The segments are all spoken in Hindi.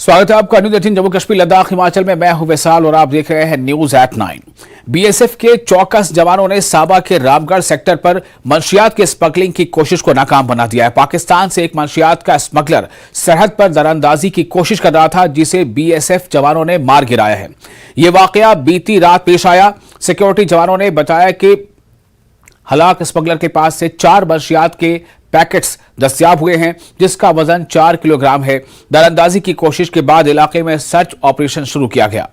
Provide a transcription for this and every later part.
स्वागत है आपका न्यूज 18 जम्मू कश्मीर लद्दाख हिमाचल में। मैं हूं वैसाल और आप देख रहे हैं न्यूज एट 9। बीएसएफ के चौकस जवानों ने साबा के रामगढ़ सेक्टर पर मंशियात के स्मगलिंग की कोशिश को नाकाम बना दिया है। पाकिस्तान से एक मंशियात का स्मगलर सरहद पर दरअंदाजी की कोशिश कर रहा था, जिसे बीएसएफ जवानों ने मार गिराया है। यह वाकया बीती रात पेश आया। सिक्योरिटी जवानों ने बताया कि हलाक स्मगलर के पास से 4 मंशियात के पैकेट्स दस्तयाब हुए हैं, जिसका वजन 4 किलोग्राम है। दरअंदाजी की कोशिश के बाद इलाके में सर्च ऑपरेशन शुरू किया गया।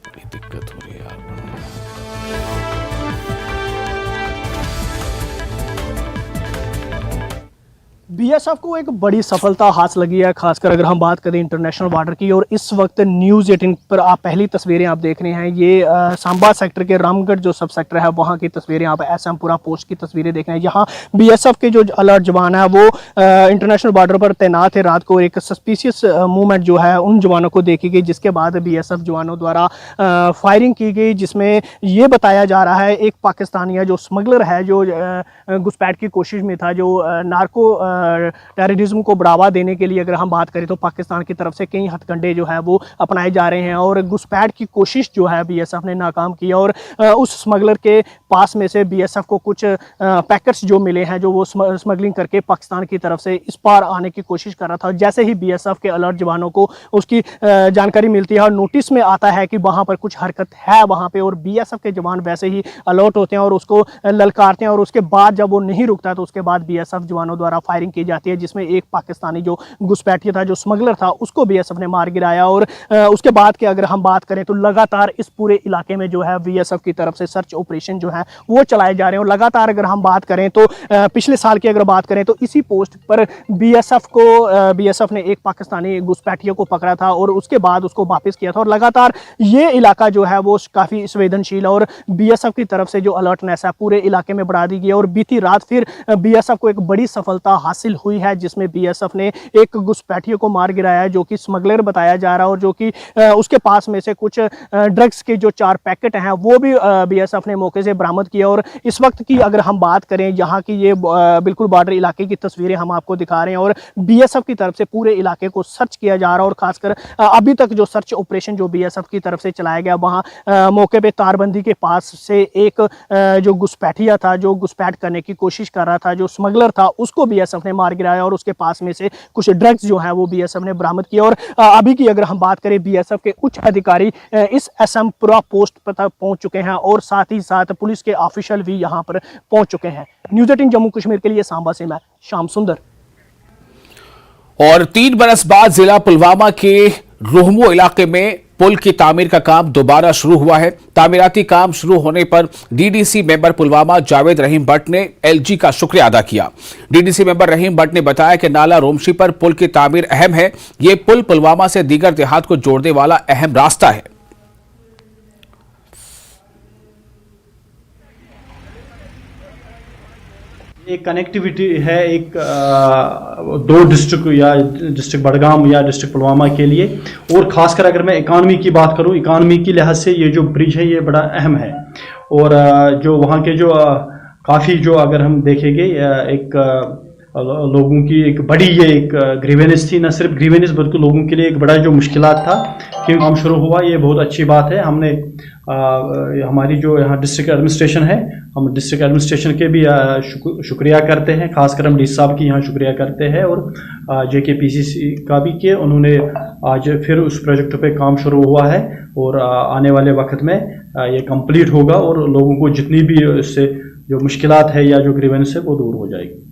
बड़ी दिक्कत हो रही है यार। बीएसएफ को एक बड़ी सफलता हासिल लगी है, खासकर अगर हम बात करें इंटरनेशनल बॉर्डर की। और इस वक्त न्यूज़ 18 पर आप पहली तस्वीरें आप देख रहे हैं। ये सांबा सेक्टर के रामगढ़ जो सब सेक्टर है वहाँ की तस्वीरें, आप एसएम पुरा पोस्ट की तस्वीरें देख रहे हैं। यहाँ बीएसएफ के जो अलर्ट जवान है वो इंटरनेशनल बॉर्डर पर तैनात है। रात को एक सस्पिशियस मूवमेंट जो है उन जवानों को देखी गई, जिसके बाद बीएसएफ जवानों द्वारा फायरिंग की गई, जिसमें ये बताया जा रहा है एक पाकिस्तानी जो स्मगलर है, जो घुसपैठ की कोशिश में था, जो नार्को टेररिज्म को बढ़ावा देने के लिए अगर हम बात करें तो पाकिस्तान की तरफ से कई हथकंडे जो है वो अपनाए जा रहे हैं। और घुसपैठ की कोशिश जो है बीएसएफ ने नाकाम की। और उस स्मगलर के पास में से बीएसएफ को कुछ पैकेट्स जो मिले हैं, जो वो स्मगलिंग करके पाकिस्तान की तरफ से इस पार आने की कोशिश कर रहा था। जैसे ही बीएसएफ के अलर्ट जवानों को उसकी जानकारी मिलती है और नोटिस में आता है कि वहाँ पर कुछ हरकत है वहाँ पे, और बीएसएफ के जवान वैसे ही अलर्ट होते हैं और उसको ललकारते हैं। और उसके बाद जब वो नहीं रुकता तो उसके बाद बीएसएफ जवानों द्वारा फायरिंग की जाती है, जिसमें एक पाकिस्तानी जो घुसपैठिया था, जो स्मगलर था, उसको बीएसएफ ने मार गिराया। और उसके बाद के अगर हम बात करें तो लगातार इस पूरे इलाके में जो है बीएसएफ की तरफ से सर्च ऑपरेशन जो है वो चलाए जा रहे हैं। और लगातार अगर हम बात करें तो पिछले साल की अगर बात करें तो इसी पोस्ट पर बीएसएफ ने एक पाकिस्तानी घुसपैठिया को पकड़ा था और उसके बाद उसको वापस किया था। और लगातार ये इलाका जो है वो काफी संवेदनशील है और बीएसएफ की तरफ से जो अलर्टनेस है पूरे इलाके में बढ़ा दी गई है। और बीती रात फिर बीएसएफ को एक बड़ी सफलता हासिल हुई है, जिसमें बीएसएफ ने एक घुसपैठिए को मार गिराया है, जो कि स्मगलर बताया जा रहा है। और जो कि उसके पास में से कुछ ड्रग्स के जो 4 पैकेट हैं वो भी बीएसएफ ने मौके से बरामद किया। और इस वक्त की अगर हम बात करें, यहाँ की ये बिल्कुल बॉर्डर इलाके की तस्वीरें हम आपको दिखा रहे हैं। और बीएसएफ की तरफ से पूरे इलाके को सर्च किया जा रहा है। और खासकर अभी तक जो सर्च ऑपरेशन जो बीएसएफ की तरफ से चलाया गया, वहाँ मौके पे तारबंदी के पास से एक जो घुसपैठिया था, जो घुसपैठ करने की कोशिश कर रहा था, जो स्मगलर था, उसको बीएसएफ ने मार गिराया। और उसके पास में से कुछ ड्रग्स जो है वो बीएसएफ ने बरामद किया। और अभी की अगर हम बात करें, बीएसएफ के उच्च अधिकारी इस एसएम पुरा पोस्ट पर पहुंच चुके हैं और साथ ही साथ पुलिस के ऑफिशियल भी यहां पर पहुंच चुके हैं। न्यूज़ 18 जम्मू कश्मीर के लिए सांबा से मैं श्याम सुंदर। और 3 बरस बाद जिला पुलवामा के रोहमो इलाके में पुल की तामीर का काम दोबारा शुरू हुआ है। तामीराती काम शुरू होने पर डीडीसी मेंबर पुलवामा जावेद रहीम भट्ट ने एलजी का शुक्रिया अदा किया। डीडीसी मेंबर रहीम भट्ट ने बताया कि नाला रोमशी पर पुल की तामीर अहम है। यह पुल पुलवामा से दीगर देहात को जोड़ने वाला अहम रास्ता है। एक कनेक्टिविटी है, एक 2 डिस्ट्रिक्ट या डिस्ट्रिक्ट बडगाम या डिस्ट्रिक्ट पुलवामा के लिए। और ख़ासकर अगर मैं इकानमी की बात करूं, इकानमी की लिहाज से ये जो ब्रिज है ये बड़ा अहम है। और जो वहाँ के जो काफ़ी जो अगर हम देखेंगे एक लोगों की एक बड़ी ये एक ग्रीवेनेस थी, न सिर्फ ग्रीवेनेस बल्कि लोगों के लिए एक बड़ा जो मुश्किलात था कि काम शुरू हुआ, ये बहुत अच्छी बात है। हमने हमारी जो यहाँ डिस्ट्रिक्ट एडमिनिस्ट्रेशन है, हम डिस्ट्रिक्ट एडमिनिस्ट्रेशन के भी शुक्रिया करते हैं, खासकर हम डी साहब की यहाँ शुक्रिया करते हैं और JKPCC का भी कि उन्होंने आज फिर उस प्रोजेक्ट पे काम शुरू हुआ है। और आने वाले वक्त में ये कंप्लीट होगा और लोगों को जितनी भी इससे जो मुश्किलात है या जो ग्रीवेंस है वो दूर हो जाएगी।